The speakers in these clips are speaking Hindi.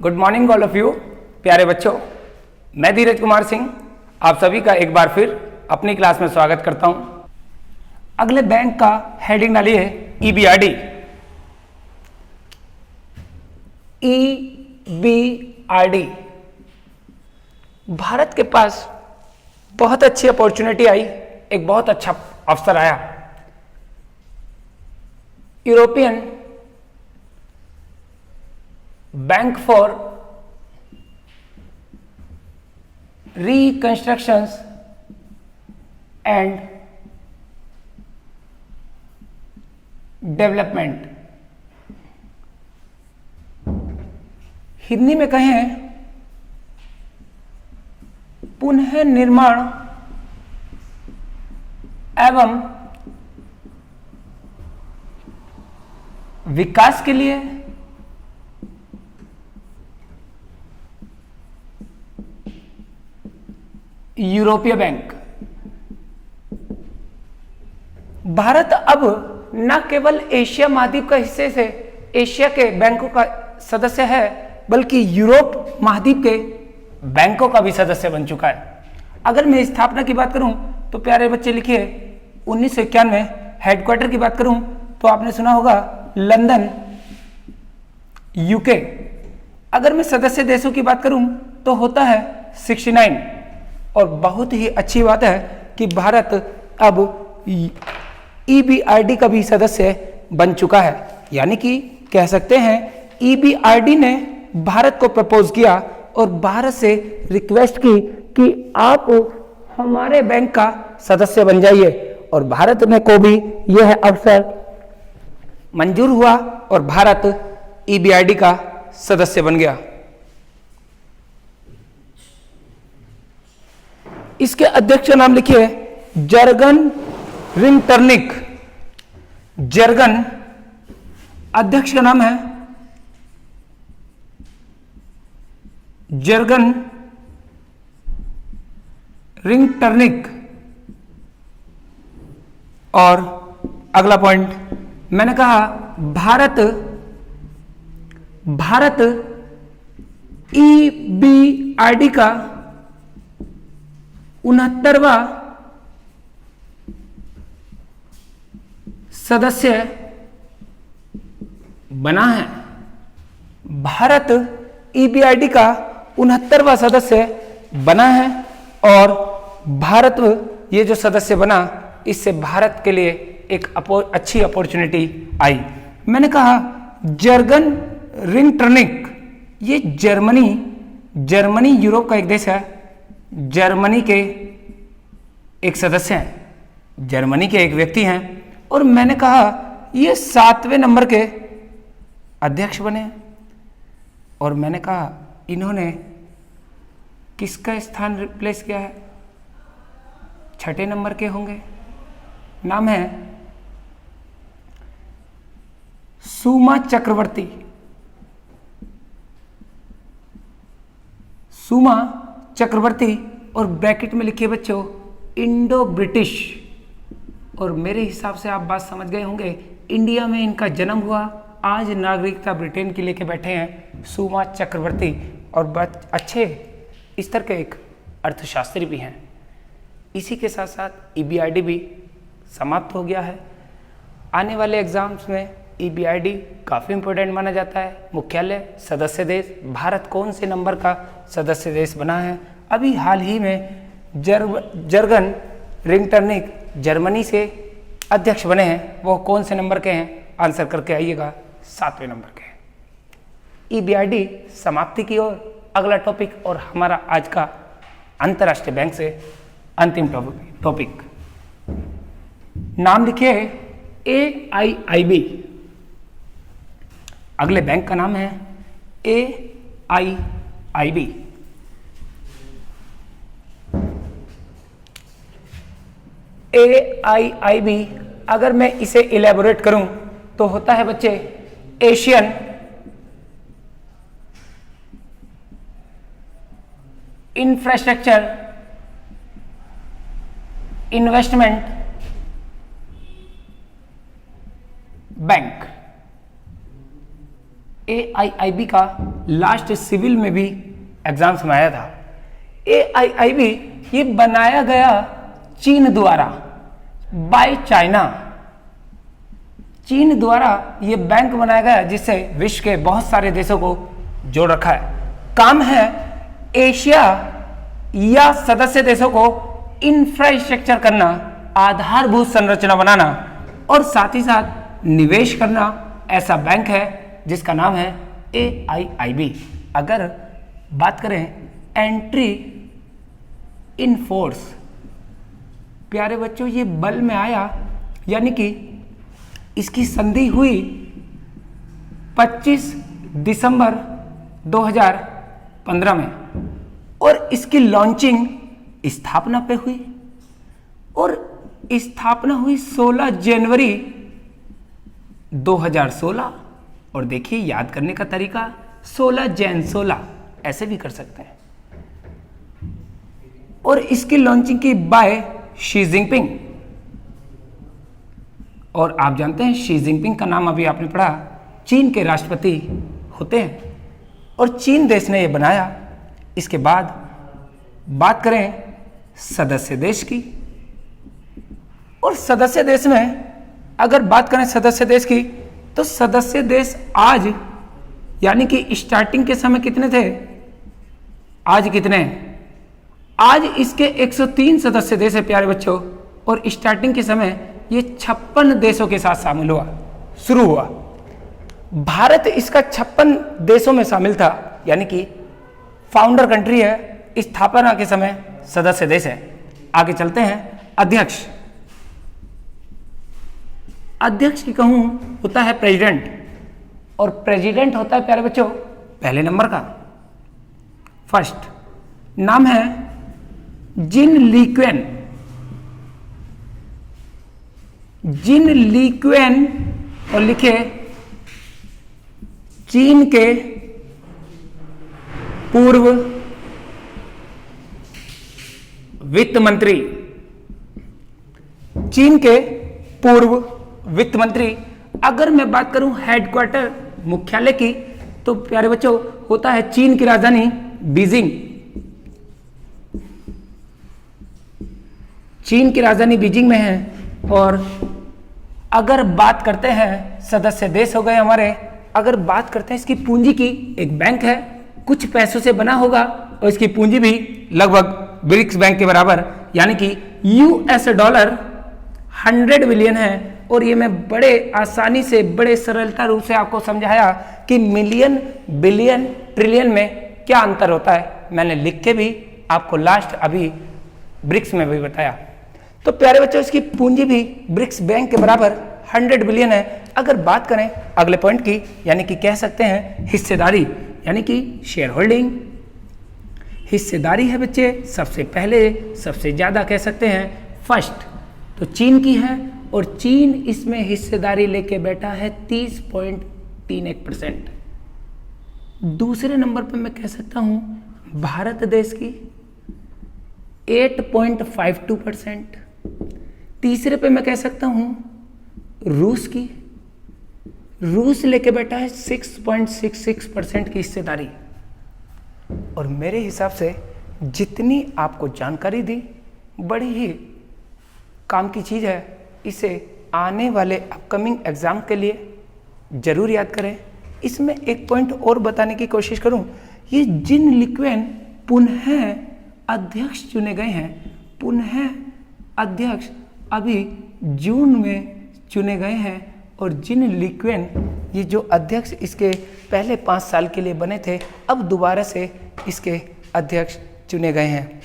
Good morning all of you प्यारे बच्चों, मैं धीरज कुमार सिंह आप सभी का एक बार फिर अपनी क्लास में स्वागत करता हूं। अगले बैंक का हेडिंग डालिए EBRD। EBRD भारत के पास बहुत अच्छी अपॉर्चुनिटी आई, एक बहुत अच्छा अवसर आया। European bank for reconstructions and development, Hindi में कहें पुनः निर्माण एवं विकास के लिए यूरोपीय बैंक। भारत अब न केवल एशिया महाद्वीप का हिस्से से एशिया के बैंकों का सदस्य है, बल्कि यूरोप महाद्वीप के बैंकों का भी सदस्य बन चुका है। अगर मैं स्थापना की बात करूं तो प्यारे बच्चे लिखिए 1991। हेडक्वार्टर की बात करूं तो आपने सुना होगा लंदन यूके। अगर मैं सदस्य देशों की बात करूं तो होता है 69। और बहुत ही अच्छी बात है कि भारत अब EBRD का भी सदस्य बन चुका है, यानी कि कह सकते हैं EBRD ने भारत को प्रपोज किया और भारत से रिक्वेस्ट की कि आप हमारे बैंक का सदस्य बन जाइए, और भारत में को भी यह अवसर मंजूर हुआ और भारत EBRD का सदस्य बन गया। इसके अध्यक्ष का नाम लिखिए जर्गन रिंगटर्निक। जर्गन अध्यक्ष का नाम है जर्गन रिंगटर्निक। और अगला पॉइंट मैंने कहा भारत EBRD का 69वां सदस्य बना है। भारत EBRD का 69वां सदस्य बना है और भारत ये जो सदस्य बना, इससे भारत के लिए एक अच्छी अपॉर्चुनिटी आई। मैंने कहा जर्गन रिंगटर्निक, ये जर्मनी यूरोप का एक देश है, जर्मनी के एक सदस्य हैं, जर्मनी के एक व्यक्ति हैं, और मैंने कहा ये 7वें नंबर के अध्यक्ष बने। और मैंने कहा इन्होंने किसका स्थान रिप्लेस किया है? 6ठे नंबर के होंगे। नाम है सुमा चक्रवर्ती। सुमा चक्रवर्ती, और ब्रैकेट में लिखिए बच्चों इंडो ब्रिटिश। और मेरे हिसाब से आप बात समझ गए होंगे, इंडिया में इनका जन्म हुआ, आज नागरिकता ब्रिटेन की लेके बैठे हैं सुमा चक्रवर्ती। और अच्छे स्तर के एक अर्थशास्त्री भी हैं। इसी के साथ साथ EBRD भी समाप्त हो गया है। आने वाले एग्जाम्स में EBRD काफ़ी इंपॉर्टेंट माना जाता है। मुख्यालय सदस्य देश, भारत कौन से नंबर का सदस्य देश बना है? अभी हाल ही में जर्गन रिंगटर्निक जर्मनी से अध्यक्ष बने हैं, वो कौन से नंबर के हैं? आंसर करके आइएगा, 7वें नंबर के हैं। EBRD समाप्ति की ओर अगला टॉपिक, और हमारा आज का अंतर्राष्ट्रीय बैंक से अंतिम टॉपिक, नाम लिखिए AIIB। अगले बैंक का नाम है AIIB। AIIB अगर मैं इसे इलेबोरेट करूं तो होता है बच्चे Asian infrastructure investment bank. AIIB का लास्ट सिविल में भी एग्जाम्स में आया था। AIIB ये बनाया गया चीन द्वारा, बाय चाइना। चीन द्वारा ये बैंक बनाया गया जिससे विश्व के बहुत सारे देशों को जोड़ रखा है। काम है एशिया या सदस्य देशों को इंफ्रास्ट्रक्चर करना, आधारभूत संरचना बनाना और साथ ही साथ निवेश करना। ऐसा बैंक है जिसका नाम है AIIB। अगर बात करें एंट्री इन फोर्स, प्यारे बच्चों ये बल में आया, यानी कि इसकी संधि हुई 25 दिसंबर 2015 में और इसकी लॉन्चिंग स्थापना पे हुई और स्थापना हुई 16 जनवरी 2016। और देखिए याद करने का तरीका 16 जैन 16 ऐसे भी कर सकते हैं। और इसकी लॉन्चिंग की बाय शी जिनपिंग। और आप जानते हैं शी जिनपिंग का नाम अभी आपने पढ़ा, चीन के राष्ट्रपति होते हैं और चीन देश ने यह बनाया। इसके बाद बात करें सदस्य देश की, और सदस्य देश में अगर बात करें सदस्य देश की तो सदस्य देश आज, यानी कि स्टार्टिंग के समय कितने थे, आज कितने हैं? आज इसके 103 सदस्य देश है प्यारे बच्चों, और स्टार्टिंग के समय ये 56 देशों के साथ शामिल हुआ, शुरू हुआ। भारत इसका 56 देशों में शामिल था, यानी कि फाउंडर कंट्री है, स्थापना के समय सदस्य देश है। आगे चलते हैं। अध्यक्ष, अध्यक्ष की कहूं होता है प्रेसिडेंट, और प्रेसिडेंट होता है प्यारे बच्चों पहले नंबर का। फर्स्ट नाम है जिन लीक्वेन। जिन लीक्वेन, और लिखे चीन के पूर्व वित्त मंत्री। चीन के पूर्व वित्त मंत्री। अगर मैं बात करूं हेडक्वार्टर, मुख्यालय की, तो प्यारे बच्चों होता है चीन की राजधानी बीजिंग। चीन की राजधानी बीजिंग में है। और अगर बात करते हैं सदस्य देश हो गए हमारे, अगर बात करते हैं इसकी पूंजी की, एक बैंक है, कुछ पैसों से बना होगा और इसकी पूंजी भी लगभग ब्रिक्स बैंक के बराबर, यानी कि US डॉलर 100 बिलियन है। और ये मैं बड़े आसानी से, बड़े सरलता रूप से आपको समझाया कि मिलियन, बिलियन, ट्रिलियन में क्या अंतर होता है। मैंने लिख के भी आपको लास्ट अभी ब्रिक्स में भी बताया। तो प्यारे बच्चों इसकी पूंजी भी ब्रिक्स बैंक के बराबर 100 बिलियन है। अगर बात करें अगले पॉइंट की, यानी कि कह सकते हैं हिस्सेदारी, यानी कि शेयर होल्डिंग। हिस्सेदारी है बच्चे सबसे पहले, सबसे ज्यादा कह सकते हैं फर्स्ट तो चीन की है, और चीन इसमें हिस्सेदारी लेके बैठा है 30.31%। दूसरे नंबर पर मैं कह सकता हूं भारत देश की 8.52%। तीसरे पे मैं कह सकता हूं रूस की, रूस लेके बैठा है 6.66% की हिस्सेदारी। और मेरे हिसाब से जितनी आपको जानकारी दी बड़ी ही काम की चीज़ है, इसे आने वाले अपकमिंग एग्जाम के लिए जरूर याद करें। इसमें एक पॉइंट और बताने की कोशिश करूं, ये जिन लीक्वेन पुनः अध्यक्ष चुने गए हैं, पुनः अध्यक्ष अभी जून में चुने गए हैं। और जिन लीक्वेन ये जो अध्यक्ष इसके पहले 5 साल के लिए बने थे, अब दोबारा से इसके अध्यक्ष चुने गए हैं।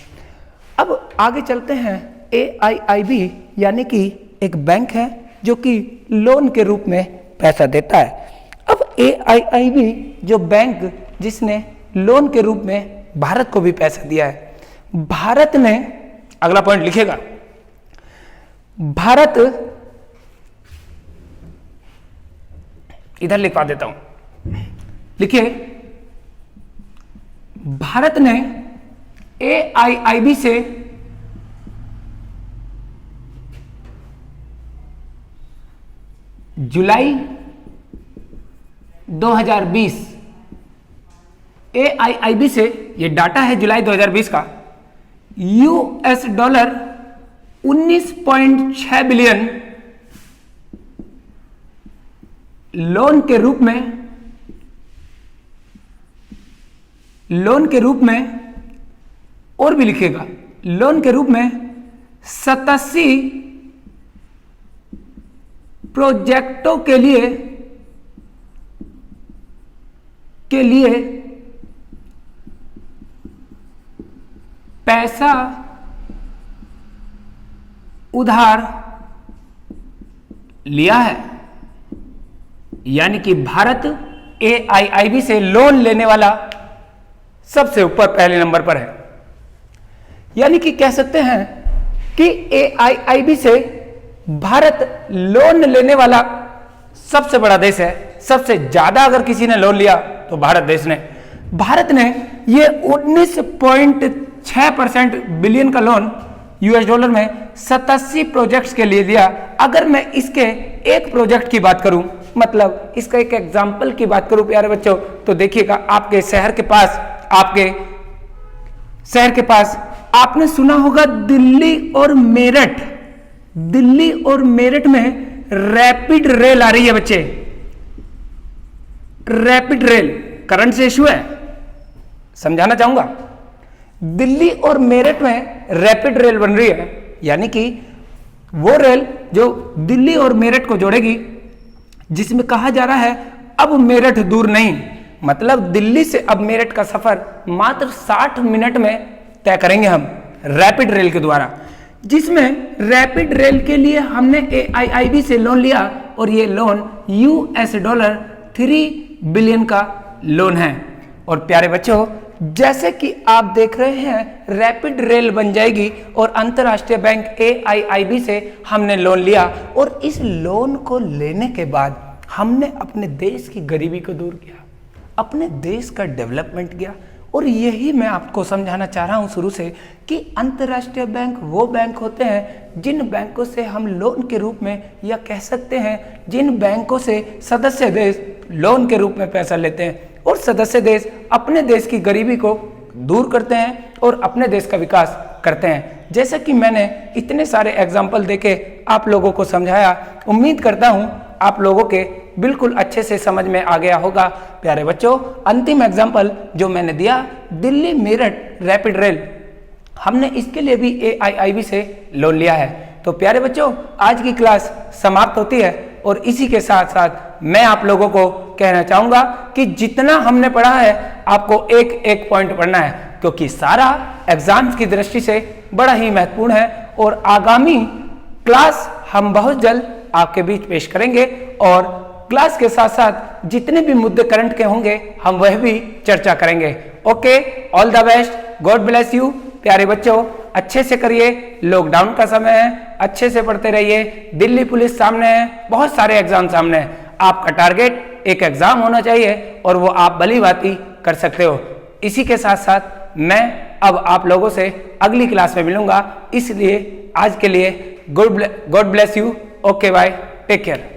अब आगे चलते हैं। AIIB यानी कि एक बैंक है जो कि लोन के रूप में पैसा देता है। अब AIIB जो बैंक जिसने लोन के रूप में भारत को भी पैसा दिया है, भारत ने, अगला पॉइंट लिखेगा, भारत, इधर लिखवा देता हूं, लिखिए, भारत ने AIIB से जुलाई 2020 AIIB से, ये डाटा है जुलाई 2020 का, US डॉलर 19.6 बिलियन लोन के रूप में और भी लिखेगा, लोन के रूप में 87 प्रोजेक्टों के लिए पैसा उधार लिया है। यानी कि भारत AIIB से लोन लेने वाला सबसे ऊपर पहले नंबर पर है। यानी कि कह सकते हैं कि AIIB से भारत लोन लेने वाला सबसे बड़ा देश है। सबसे ज्यादा अगर किसी ने लोन लिया तो भारत ने ये 19.6% बिलियन का लोन US डॉलर में 87 प्रोजेक्ट्स के लिए दिया। अगर मैं इसके एक प्रोजेक्ट की बात करूं, मतलब इसका एक एग्जाम्पल की बात करूं प्यारे बच्चों, तो देखिएगा आपके शहर के पास आपने सुना होगा दिल्ली और मेरठ में रैपिड रेल आ रही है बच्चे। रैपिड रेल करंट से इश्यू है, समझाना चाहूंगा। दिल्ली और मेरठ में रैपिड रेल बन रही है, यानी कि वो रेल जो दिल्ली और मेरठ को जोड़ेगी, जिसमें कहा जा रहा है अब मेरठ दूर नहीं, मतलब दिल्ली से अब मेरठ का सफर मात्र 60 मिनट में तय करेंगे हम रैपिड रेल के द्वारा। जिसमें रैपिड रेल के लिए हमने AIIB से लोन लिया और ये लोन US डॉलर 3 बिलियन का लोन है। और प्यारे बच्चों, जैसे कि आप देख रहे हैं रैपिड रेल बन जाएगी और अंतरराष्ट्रीय बैंक AIIB से हमने लोन लिया और इस लोन को लेने के बाद हमने अपने देश की गरीबी को दूर किया, अपने देश का डेवलपमेंट किया। और यही मैं आपको समझाना चाह रहा हूं शुरू से कि अंतरराष्ट्रीय बैंक वो बैंक होते हैं जिन बैंकों से हम लोन के रूप में, या कह सकते हैं जिन बैंकों से सदस्य देश लोन के रूप में पैसा लेते हैं और सदस्य देश अपने देश की गरीबी को दूर करते हैं और अपने देश का विकास करते हैं। जैसे कि मैंने इतने सारे एग्जाम्पल देके आप लोगों को समझाया, उम्मीद करता हूं आप लोगों के बिल्कुल अच्छे से समझ में आ गया होगा। प्यारे बच्चों, अंतिम एग्जाम्पल जो मैंने दिया दिल्ली मेरठ रैपिड रेल, हमने इसके लिए भी AIIB से लोन लिया है। तो प्यारे बच्चों, आज की क्लास समाप्त होती है और इसी के साथ साथ मैं आप लोगों को कहना चाहूंगा कि जितना हमने पढ़ा है आपको एक एक पॉइंट पढ़ना है, क्योंकि सारा एग्जाम्स की दृष्टि से बड़ा ही महत्वपूर्ण है। और आगामी क्लास हम बहुत जल्द आपके बीच पेश करेंगे और क्लास के साथ साथ जितने भी मुद्दे करंट के होंगे हम वह भी चर्चा करेंगे। Okay, all the best, God bless you. प्यारे बच्चों, अच्छे से करिए, लॉकडाउन का समय है, अच्छे से पढ़ते रहिए। दिल्ली पुलिस सामने है, बहुत सारे एग्जाम सामने है। आपका टारगेट एक एग्जाम होना चाहिए और वो आप भली भांति कर सकते हो। इसी के साथ साथ मैं अब आप लोगों से अगली क्लास में मिलूंगा, इसलिए आज के लिए God bless you. Okay bye, take care.